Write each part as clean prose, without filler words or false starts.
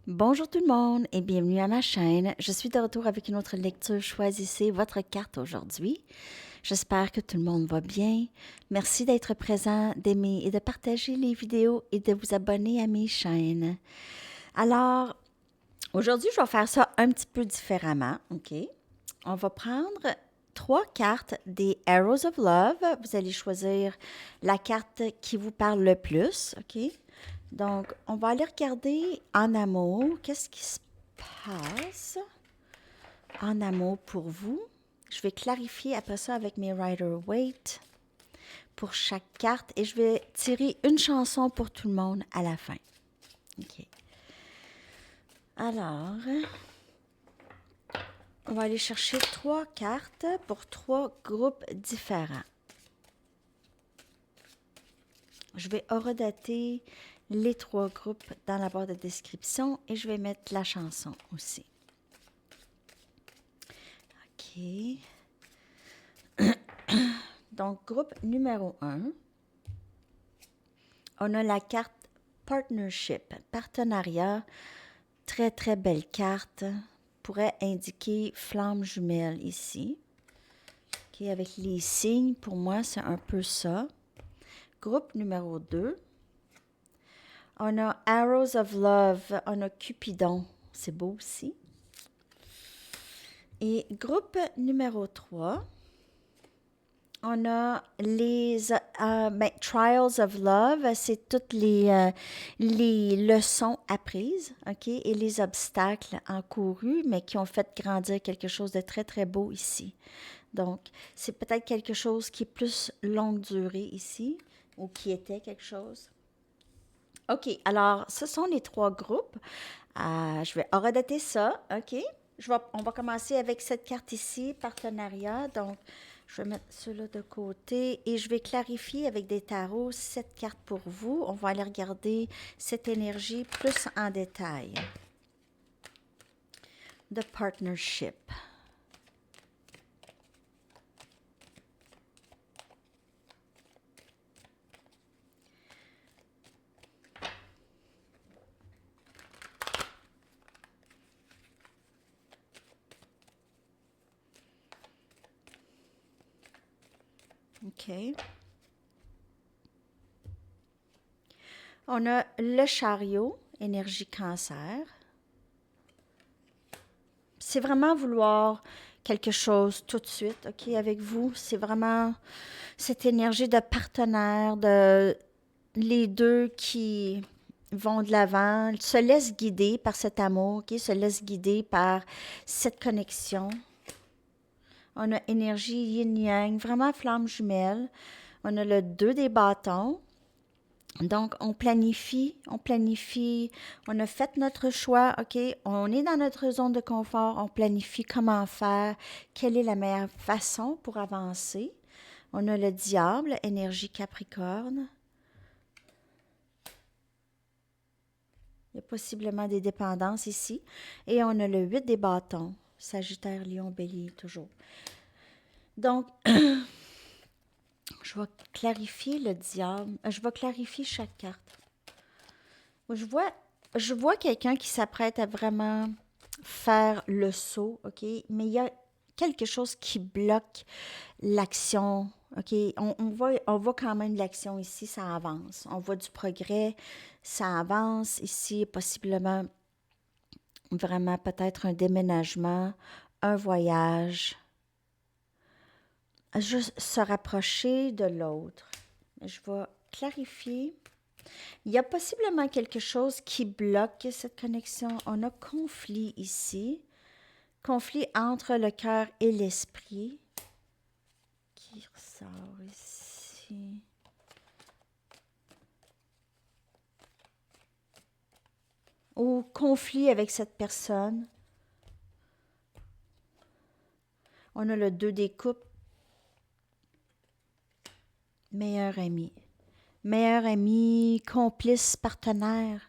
Bonjour tout le monde et bienvenue à ma chaîne. Je suis de retour avec une autre lecture. Choisissez votre carte aujourd'hui. J'espère que tout le monde va bien. Merci d'être présent, d'aimer et de partager les vidéos et de vous abonner à mes chaînes. Alors, aujourd'hui, je vais faire ça un petit peu différemment, OK? On va prendre 3 cartes des Arrows of Love. Vous allez choisir la carte qui vous parle le plus, OK? Donc, on va aller regarder en amour. Qu'est-ce qui se passe en amour pour vous? Je vais clarifier après ça avec mes Rider-Waite pour chaque carte et je vais tirer une chanson pour tout le monde à la fin. OK. Alors, on va aller chercher 3 cartes pour 3 groupes différents. Je vais horodater les 3 groupes dans la barre de description et je vais mettre la chanson aussi. OK. Donc, groupe numéro 1, on a la carte Partnership, partenariat. Très, très belle carte. Pourrait indiquer flamme jumelle ici. OK, avec les signes, pour moi, c'est un peu ça. Groupe numéro 2, on a Arrows of Love, on a Cupidon. C'est beau aussi. Et groupe numéro 3, on a les Trials of Love, c'est toutes les leçons apprises, OK, et les obstacles encourus, mais qui ont fait grandir quelque chose de très, très beau ici. Donc, c'est peut-être quelque chose qui est plus longue durée ici, ou qui était quelque chose. OK, alors, ce sont les 3 groupes. Je vais horodater ça, OK? On va commencer avec cette carte ici, partenariat. Donc, je vais mettre cela de côté et je vais clarifier avec des tarots cette carte pour vous. On va aller regarder cette énergie plus en détail. The Partnership. OK. On a le chariot, énergie cancer. C'est vraiment vouloir quelque chose tout de suite, OK, avec vous. C'est vraiment cette énergie de partenaire, de les deux qui vont de l'avant, se laissent guider par cet amour, OK, se laissent guider par cette connexion. On a énergie yin-yang, vraiment flamme jumelle. On a le 2 des bâtons. Donc, on planifie, on a fait notre choix, OK, on est dans notre zone de confort, on planifie comment faire, quelle est la meilleure façon pour avancer. On a le diable, énergie capricorne. Il y a possiblement des dépendances ici. Et on a le 8 des bâtons, Sagittaire, Lion, Bélier, toujours. Donc, je vais clarifier le diable. Je vais clarifier chaque carte. Je vois quelqu'un qui s'apprête à vraiment faire le saut, OK? Mais il y a quelque chose qui bloque l'action, OK? On voit quand même de l'action ici, ça avance. On voit du progrès, ça avance ici, possiblement vraiment peut-être un déménagement, un voyage. Juste se rapprocher de l'autre. Je vais clarifier. Il y a possiblement quelque chose qui bloque cette connexion. On a conflit ici. Conflit entre le cœur et l'esprit. Qui ressort ici? Ou conflit avec cette personne. On a le 2 des coupes. Meilleur ami. Meilleur ami, complice, partenaire.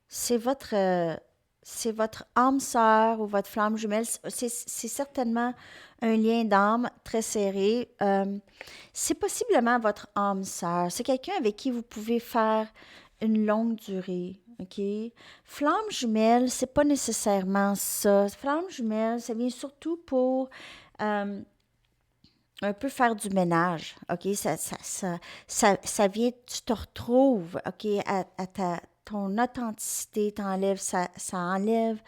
C'est votre âme sœur ou votre flamme jumelle. C'est certainement un lien d'âme très serré. C'est possiblement votre âme sœur. C'est quelqu'un avec qui vous pouvez faire une longue durée, OK? Flamme jumelle, c'est pas nécessairement ça. Flamme jumelle, ça vient surtout pour un peu faire du ménage, OK? Ça vient, tu te retrouves, OK, ton authenticité t'enlève, ça enlève,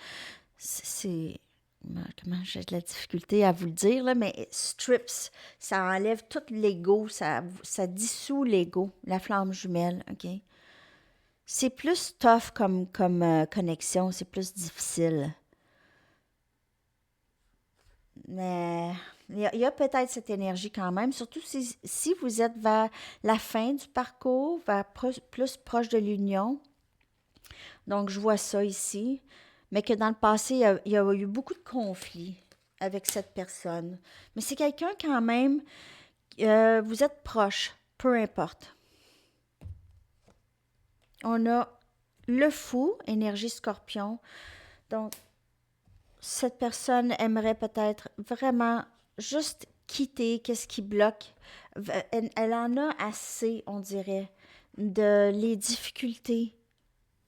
comment j'ai de la difficulté à vous le dire, là, mais strips, ça enlève tout l'ego, ça dissout l'ego, la flamme jumelle, OK? C'est plus tough comme connexion, c'est plus difficile. Mais il y a peut-être cette énergie quand même, surtout si vous êtes vers la fin du parcours, vers plus proche de l'union. Donc, je vois ça ici. Mais que dans le passé, il y a eu beaucoup de conflits avec cette personne. Mais c'est quelqu'un quand même, vous êtes proche, peu importe. On a le fou, énergie scorpion. Donc, cette personne aimerait peut-être vraiment juste quitter qu'est-ce qui bloque. Elle en a assez, on dirait, de les difficultés,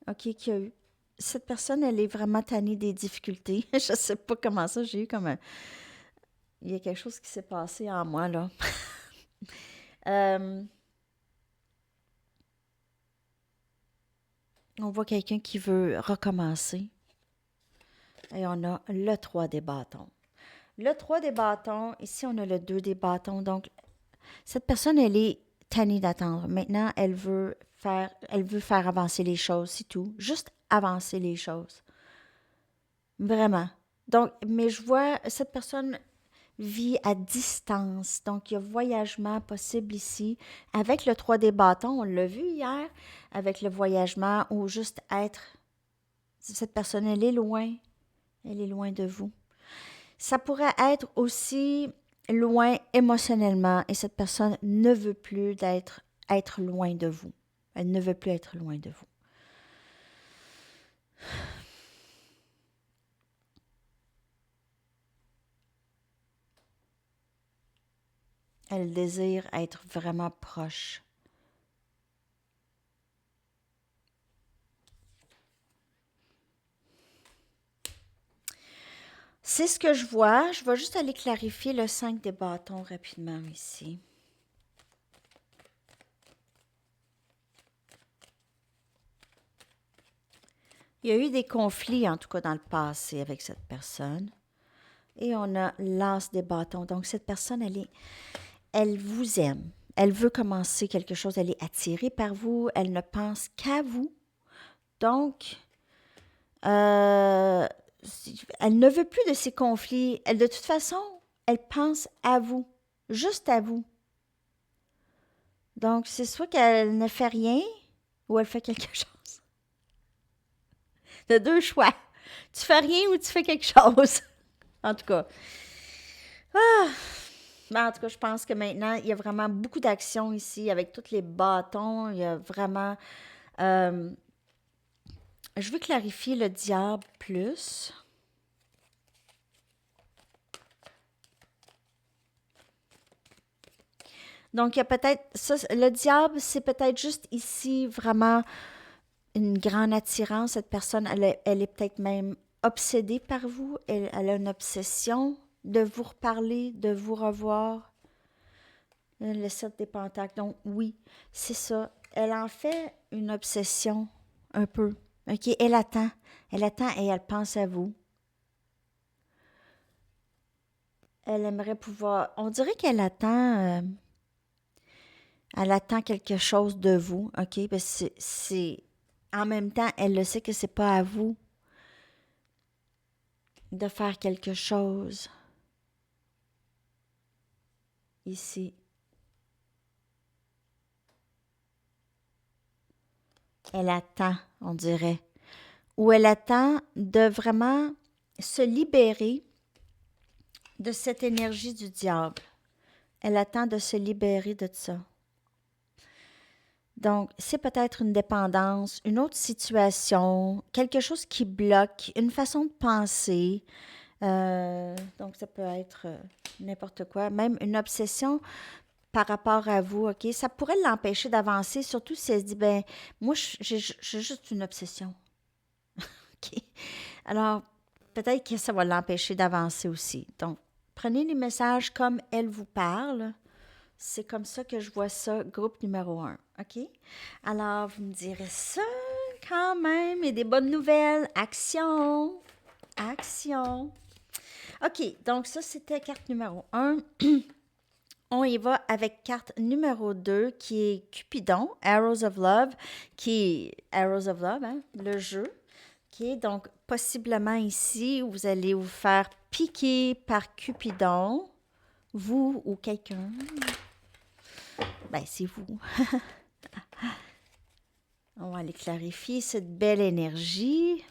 OK, qu'il y a eu. Cette personne, elle est vraiment tannée des difficultés. Je sais pas comment ça, j'ai eu comme un... Il y a quelque chose qui s'est passé en moi, là. Euh, on voit quelqu'un qui veut recommencer. Et on a le 3 des bâtons. Le 3 des bâtons, ici on a le 2 des bâtons. Donc, cette personne, elle est tannée d'attendre. Maintenant, elle veut faire avancer les choses, c'est tout. Juste avancer les choses. Vraiment. Donc, mais je vois, cette personne vit à distance. Donc, il y a voyagement possible ici. Avec le 3 des bâtons, on l'a vu hier, avec le voyagement ou juste être. Cette personne, elle est loin. Elle est loin de vous. Ça pourrait être aussi loin émotionnellement et cette personne ne veut plus être loin de vous. Elle ne veut plus être loin de vous. Elle désire être vraiment proche. C'est ce que je vois. Je vais juste aller clarifier le 5 des bâtons rapidement ici. Il y a eu des conflits, en tout cas dans le passé, avec cette personne. Et on a l'as des bâtons. Donc, cette personne, elle vous aime. Elle veut commencer quelque chose. Elle est attirée par vous. Elle ne pense qu'à vous. Donc, elle ne veut plus de ces conflits. De toute façon, elle pense à vous. Juste à vous. Donc, c'est soit qu'elle ne fait rien ou elle fait quelque chose. Tu as deux choix. Tu fais rien ou tu fais quelque chose. En tout cas. En tout cas, je pense que maintenant, il y a vraiment beaucoup d'actions ici avec tous les bâtons. Il y a vraiment... je veux clarifier le diable plus. Donc, il y a peut-être... Ça, le diable, c'est peut-être juste ici vraiment une grande attirance. Cette personne, elle est peut-être même obsédée par vous. Elle a une obsession de vous reparler, de vous revoir. Le 7 des pentacles. Donc, oui, c'est ça. Elle en fait une obsession, un peu. OK? Elle attend. Elle attend et elle pense à vous. Elle aimerait pouvoir... On dirait qu'elle attend... elle attend quelque chose de vous, OK? Parce que en même temps, elle le sait que c'est pas à vous de faire quelque chose ici. Elle attend, on dirait. Ou elle attend de vraiment se libérer de cette énergie du diable. Elle attend de se libérer de ça. Donc, c'est peut-être une dépendance, une autre situation, quelque chose qui bloque, une façon de penser. Donc, ça peut être n'importe quoi, même une obsession. par rapport à vous, OK? Ça pourrait l'empêcher d'avancer, surtout si elle se dit, ben, moi, j'ai juste une obsession. OK? Alors, peut-être que ça va l'empêcher d'avancer aussi. Donc, prenez les messages comme elle vous parle. C'est comme ça que je vois ça, groupe numéro 1. OK? Alors, vous me direz ça quand même. Et des bonnes nouvelles. Action. Action. OK, donc ça, c'était carte numéro 1. On y va avec carte numéro 2 qui est Cupidon, Arrows of Love, qui est Arrows of Love, hein, le jeu. OK, donc possiblement ici, vous allez vous faire piquer par Cupidon, vous ou quelqu'un. Ben, c'est vous. On va aller clarifier cette belle énergie.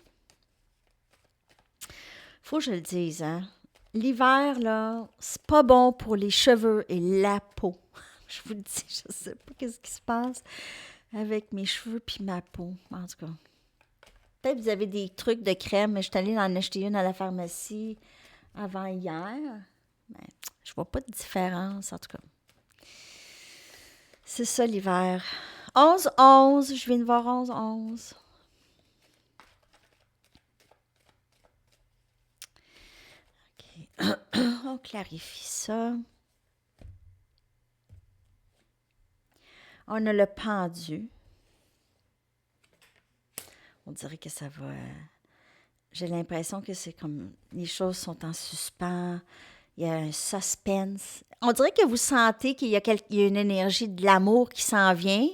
Faut que je le dise, hein. L'hiver, là, c'est pas bon pour les cheveux et la peau. Je vous le dis, je sais pas qu'est-ce qui se passe avec mes cheveux puis ma peau. En tout cas, peut-être que vous avez des trucs de crème, mais je suis allée en acheter une à la pharmacie avant hier. Mais je vois pas de différence, en tout cas. C'est ça l'hiver. 11-11, je viens de voir 11-11. OK. On clarifie ça. On a le pendu. On dirait que ça va... j'ai l'impression que c'est comme... les choses sont en suspens. Il y a un suspense. On dirait que vous sentez qu'il y a, il y a une énergie de l'amour qui s'en vient.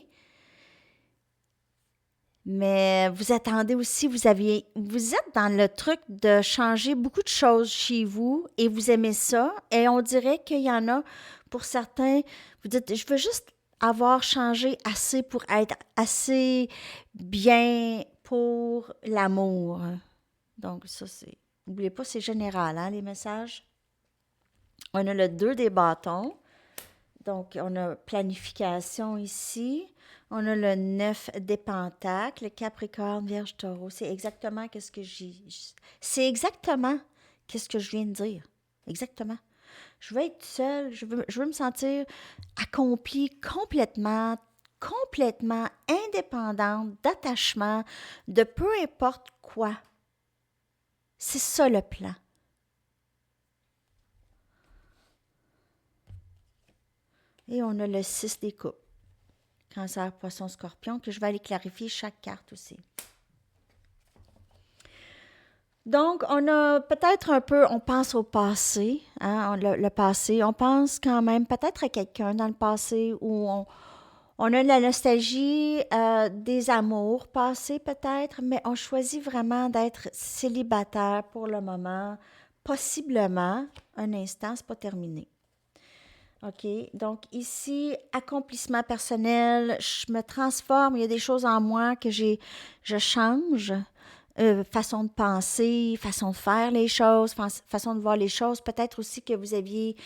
Mais vous attendez aussi, vous êtes dans le truc de changer beaucoup de choses chez vous et vous aimez ça. Et on dirait qu'il y en a, pour certains, vous dites, je veux juste avoir changé assez pour être assez bien pour l'amour. Donc ça, c'est... N'oubliez pas, c'est général, hein, les messages. On a le 2 des bâtons. Donc, on a planification ici. On a le 9 des pentacles, Capricorne, Vierge, Taureau. C'est exactement qu'est-ce que c'est exactement qu'est-ce que je viens de dire. Exactement. Je veux être seule, je veux me sentir accomplie complètement indépendante d'attachement, de peu importe quoi. C'est ça le plan. Et on a le 6 des coupes. Cancer, poisson, scorpion, que je vais aller clarifier chaque carte aussi. Donc, on a peut-être un peu, on pense au passé, hein, le passé. On pense quand même peut-être à quelqu'un dans le passé où on a de la nostalgie des amours passés peut-être, mais on choisit vraiment d'être célibataire pour le moment. Possiblement, un instant, c'est pas terminé. OK. Donc, ici, accomplissement personnel, je me transforme, il y a des choses en moi que je change. Façon de penser, façon de faire les choses, façon de voir les choses. Peut-être aussi que vous aviez,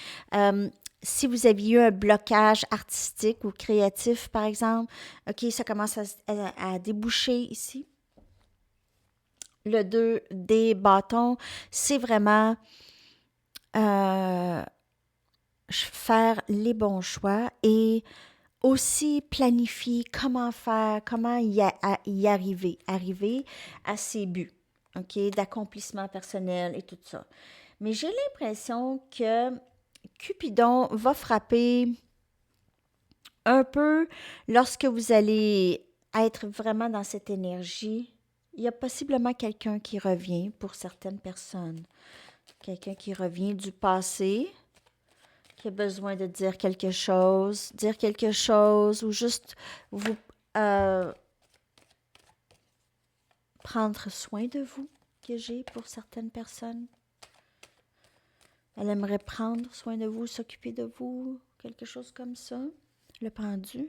si vous aviez eu un blocage artistique ou créatif, par exemple, OK, ça commence à déboucher ici. Le 2 des bâtons, c'est vraiment faire les bons choix et aussi planifier comment faire, comment y arriver à ses buts, OK, d'accomplissement personnel et tout ça. Mais j'ai l'impression que Cupidon va frapper un peu lorsque vous allez être vraiment dans cette énergie. Il y a possiblement quelqu'un qui revient pour certaines personnes. Quelqu'un qui revient du passé, qui a besoin de dire quelque chose ou juste vous prendre soin de vous, que j'ai pour certaines personnes. Elle aimerait prendre soin de vous, s'occuper de vous, quelque chose comme ça. Le pendu.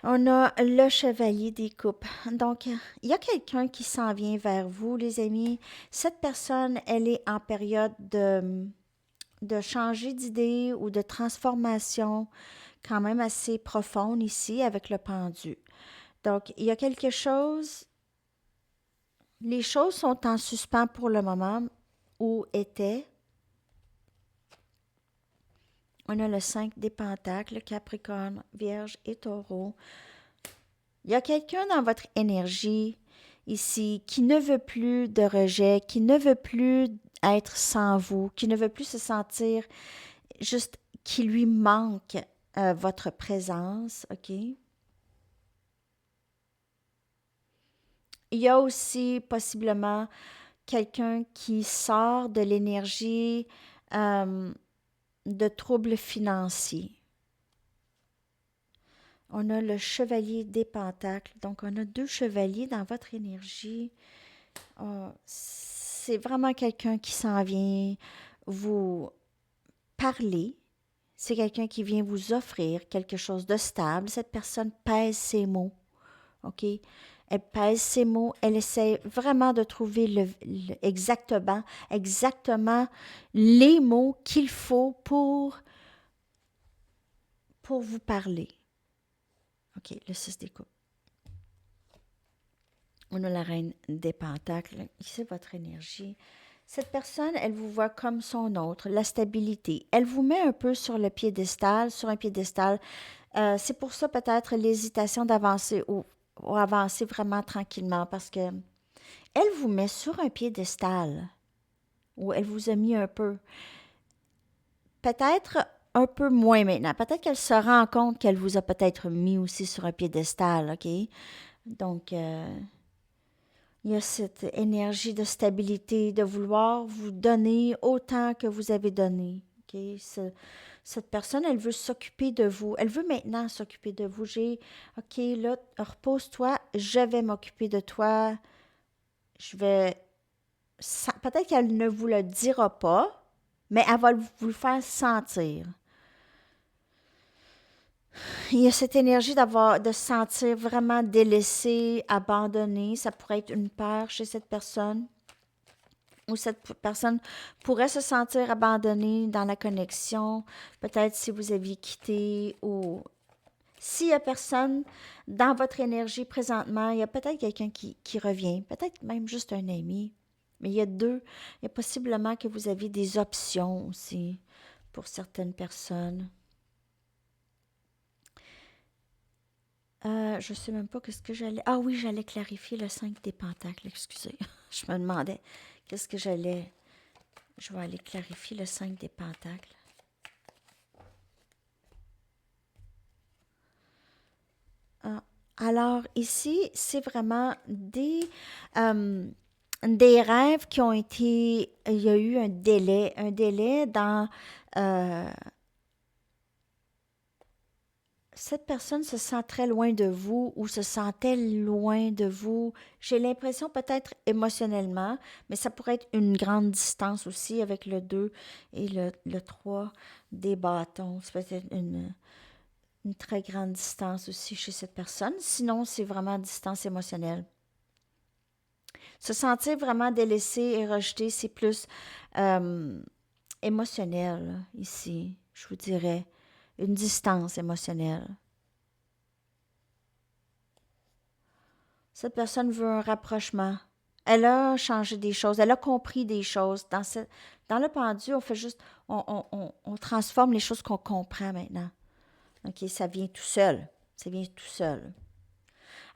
On a le chevalier des coupes. Donc, il y a quelqu'un qui s'en vient vers vous, les amis. Cette personne, elle est en période de changer d'idée ou de transformation quand même assez profonde ici avec le pendu. Donc, il y a quelque chose, les choses sont en suspens pour le moment, ou étaient. On a le 5 des Pentacles, Capricorne, Vierge et Taureau. Il y a quelqu'un dans votre énergie ici qui ne veut plus de rejet, qui ne veut plus être sans vous, qui ne veut plus se sentir juste qui lui manque votre présence, OK? Il y a aussi possiblement quelqu'un qui sort de l'énergie de troubles financiers. On a le chevalier des pentacles. Donc, on a 2 chevaliers dans votre énergie. C'est vraiment quelqu'un qui s'en vient vous parler. C'est quelqu'un qui vient vous offrir quelque chose de stable. Cette personne pèse ses mots. OK? Elle pèse ses mots. Elle essaie vraiment de trouver exactement les mots qu'il faut pour vous parler. OK, le 6 des coupes. On a la reine des pentacles. Ici, votre énergie. Cette personne, elle vous voit comme son autre, la stabilité. Elle vous met un peu sur le piédestal, sur un piédestal. C'est pour ça peut-être l'hésitation d'avancer ou avancer vraiment tranquillement parce que elle vous met sur un piédestal ou elle vous a mis un peu. Peut-être un peu moins maintenant. Peut-être qu'elle se rend compte qu'elle vous a peut-être mis aussi sur un piédestal, OK? Donc, il y a cette énergie de stabilité, de vouloir vous donner autant que vous avez donné. Okay? Cette personne, elle veut s'occuper de vous. Elle veut maintenant s'occuper de vous. OK, là, repose-toi, je vais m'occuper de toi. Je vais... Peut-être qu'elle ne vous le dira pas, mais elle va vous le faire sentir. Il y a cette énergie de se sentir vraiment délaissé, abandonné. Ça pourrait être une peur chez cette personne. Ou cette personne pourrait se sentir abandonnée dans la connexion. Peut-être si vous aviez quitté ou s'il n'y a personne dans votre énergie présentement, il y a peut-être quelqu'un qui revient. Peut-être même juste un ami. Mais il y a deux. Il y a possiblement que vous aviez des options aussi pour certaines personnes. Je ne sais même pas qu'est-ce que j'allais... Ah oui, j'allais clarifier le 5 des pentacles, excusez. Je me demandais qu'est-ce que j'allais... Je vais aller clarifier le 5 des pentacles. Ah, alors ici, c'est vraiment des rêves qui ont été... Il y a eu un délai dans... cette personne se sent très loin de vous ou se sentait loin de vous. J'ai l'impression peut-être émotionnellement, mais ça pourrait être une grande distance aussi avec le 2 et le 3 des bâtons. C'est peut-être une très grande distance aussi chez cette personne. Sinon, c'est vraiment distance émotionnelle. Se sentir vraiment délaissé et rejeté, c'est plus émotionnel ici, je vous dirais. Une distance émotionnelle. Cette personne veut un rapprochement. Elle a changé des choses, elle a compris des choses. Dans le pendu, on fait juste, on transforme les choses qu'on comprend maintenant. OK, ça vient tout seul. Ça vient tout seul.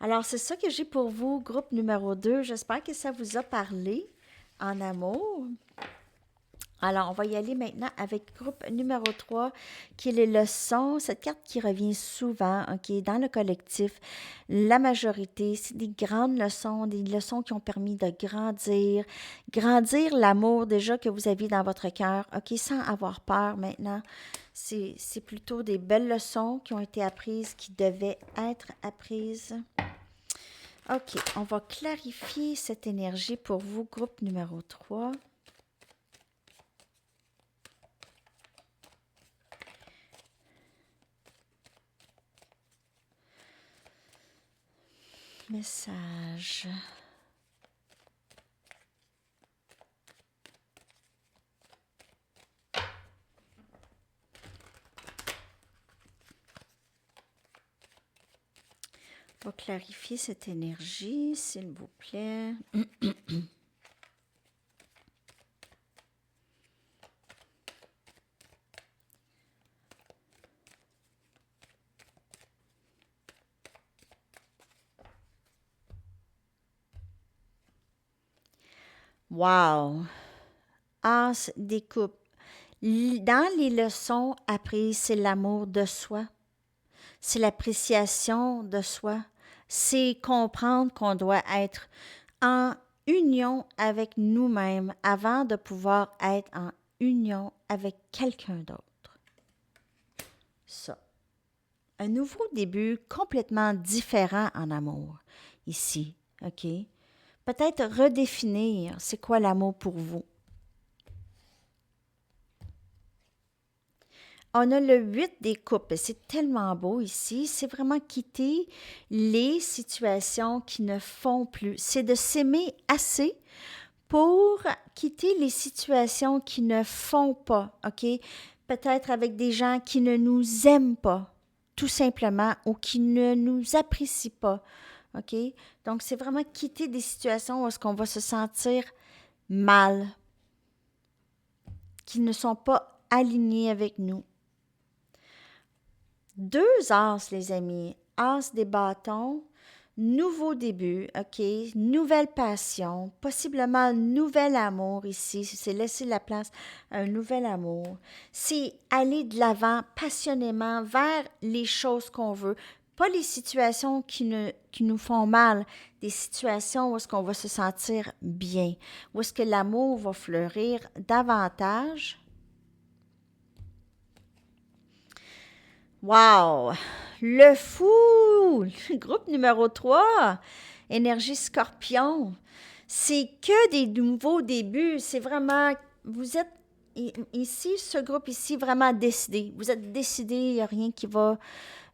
Alors, c'est ça que j'ai pour vous, groupe numéro 2. J'espère que ça vous a parlé en amour. Alors, on va y aller maintenant avec groupe numéro 3, qui est les leçons. Cette carte qui revient souvent, OK, dans le collectif. La majorité, c'est des grandes leçons, des leçons qui ont permis de grandir l'amour déjà que vous aviez dans votre cœur, OK, sans avoir peur maintenant. C'est plutôt des belles leçons qui ont été apprises, qui devaient être apprises. OK, on va clarifier cette énergie pour vous, groupe numéro 3. Message. Pour clarifier cette énergie, s'il vous plaît. Wow! As des coupes. Dans les leçons apprises, c'est l'amour de soi, c'est l'appréciation de soi, c'est comprendre qu'on doit être en union avec nous-mêmes avant de pouvoir être en union avec quelqu'un d'autre. Ça. Un nouveau début complètement différent en amour, ici, OK? Peut-être redéfinir c'est quoi l'amour pour vous. On a le 8 des coupes. C'est tellement beau ici. C'est vraiment quitter les situations qui ne font plus. C'est de s'aimer assez pour quitter les situations qui ne font pas, OK? Peut-être avec des gens qui ne nous aiment pas, tout simplement, ou qui ne nous apprécient pas, OK? Donc, c'est vraiment quitter des situations où est-ce qu'on va se sentir mal, qui ne sont pas alignés avec nous. 2 as, les amis. As des bâtons, nouveau début, OK? Nouvelle passion, possiblement nouvel amour ici. C'est laisser la place à un nouvel amour. C'est aller de l'avant passionnément vers les choses qu'on veut. Pas les situations qui nous font mal, des situations où est-ce qu'on va se sentir bien, où est-ce que l'amour va fleurir davantage. Wow! Le fou! Groupe numéro 3, énergie scorpion. C'est que des nouveaux débuts. C'est vraiment, vous êtes ici, ce groupe ici, vraiment décidé. Vous êtes décidé, il n'y a rien qui va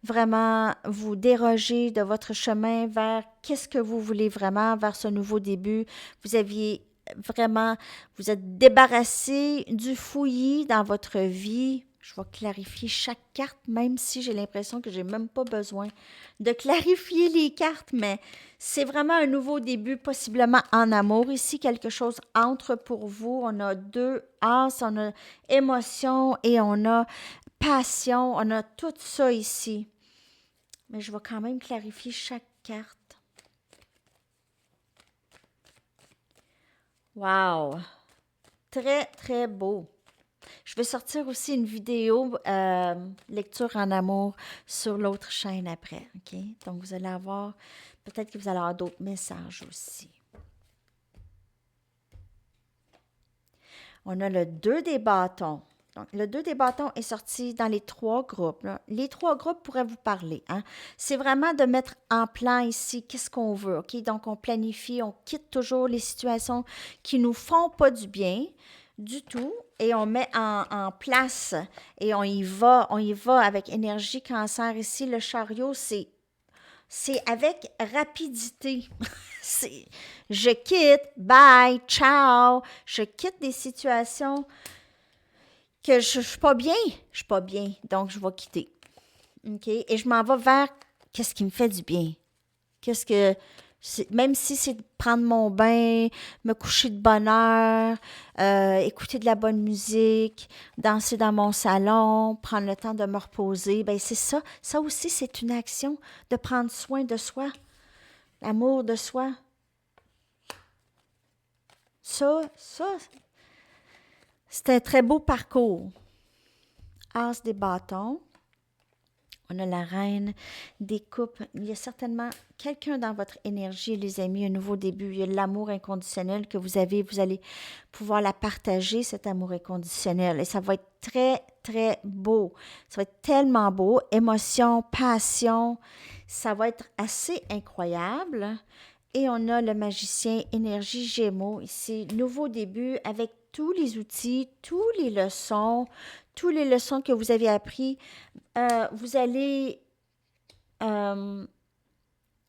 vraiment vous déroger de votre chemin vers qu'est-ce que vous voulez vraiment, vers ce nouveau début. Vous aviez vraiment, vous êtes débarrassé du fouillis dans votre vie. Je vais clarifier chaque carte, même si j'ai l'impression que j'ai même pas besoin de clarifier les cartes, mais c'est vraiment un nouveau début, possiblement en amour. Ici, quelque chose entre pour vous. On a 2 as, on a émotion et on a passion. On a tout ça ici. Mais je vais quand même clarifier chaque carte. Wow! Très, très beau. Je vais sortir aussi une vidéo lecture en amour sur l'autre chaîne après, OK? Donc, vous allez avoir, peut-être que vous allez avoir d'autres messages aussi. On a le 2 des bâtons. Donc, le 2 des bâtons est sorti dans les 3 groupes. Là. Les 3 groupes pourraient vous parler. Hein? C'est vraiment de mettre en plan ici qu'est-ce qu'on veut. OK? Donc, on planifie, on quitte toujours les situations qui nous font pas du bien du tout et on met en place et on y va avec énergie cancer. Ici, le chariot, c'est avec rapidité. Je quitte, bye, ciao. Je quitte des situations que je suis pas bien. Je suis pas bien, donc je vais quitter. OK? Et je m'en vais vers qu'est-ce qui me fait du bien. Qu'est-ce que... Même si c'est de prendre mon bain, me coucher de bonne heure, écouter de la bonne musique, danser dans mon salon, prendre le temps de me reposer, ben c'est ça. Ça aussi, c'est une action de prendre soin de soi, l'amour de soi. Ça, c'est un très beau parcours. As des bâtons. On a la reine des coupes. Il y a certainement quelqu'un dans votre énergie, les amis, un nouveau début. Il y a l'amour inconditionnel que vous avez. Vous allez pouvoir la partager, cet amour inconditionnel. Et ça va être très, très beau. Ça va être tellement beau. Émotion, passion. Ça va être assez incroyable. Et on a le magicien énergie Gémeaux ici. Nouveau début avec tous les outils, toutes les leçons que vous avez appris. Vous allez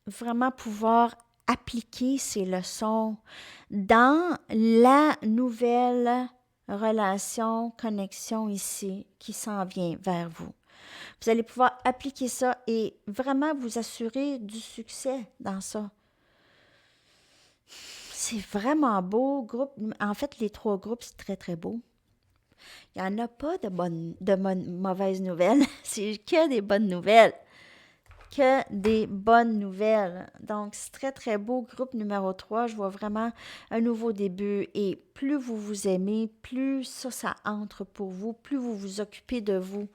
vraiment pouvoir appliquer ces leçons dans la nouvelle relation, connexion ici qui s'en vient vers vous. Vous allez pouvoir appliquer ça et vraiment vous assurer du succès dans ça. C'est vraiment beau. En fait, les 3 groupes, c'est très, très beau. Il n'y en a pas de mauvaises nouvelles. C'est que des bonnes nouvelles. que des bonnes nouvelles. Donc, c'est très, très beau. Groupe numéro 3, je vois vraiment un nouveau début. Et plus vous vous aimez, plus ça entre pour vous, plus vous vous occupez de vous.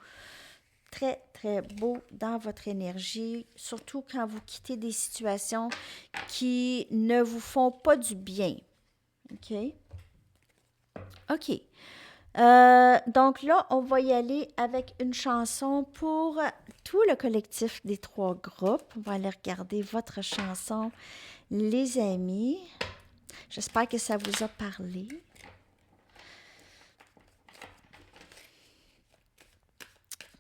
Très, très beau dans votre énergie, surtout quand vous quittez des situations qui ne vous font pas du bien. OK? OK. Donc là, on va y aller avec une chanson pour tout le collectif des 3 groupes. On va aller regarder votre chanson, les amis. J'espère que ça vous a parlé.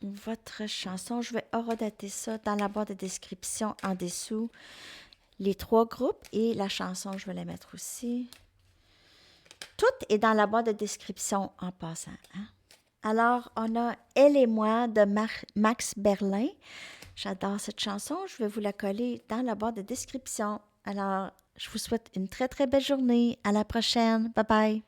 Votre chanson, je vais horodater ça dans la barre de description en dessous. Les 3 groupes et la chanson, je vais la mettre aussi. Tout est dans la barre de description en passant. Hein? Alors, on a Elle et moi de Max Berlin. J'adore cette chanson. Je vais vous la coller dans la barre de description. Alors, je vous souhaite une très, très belle journée. À la prochaine. Bye bye.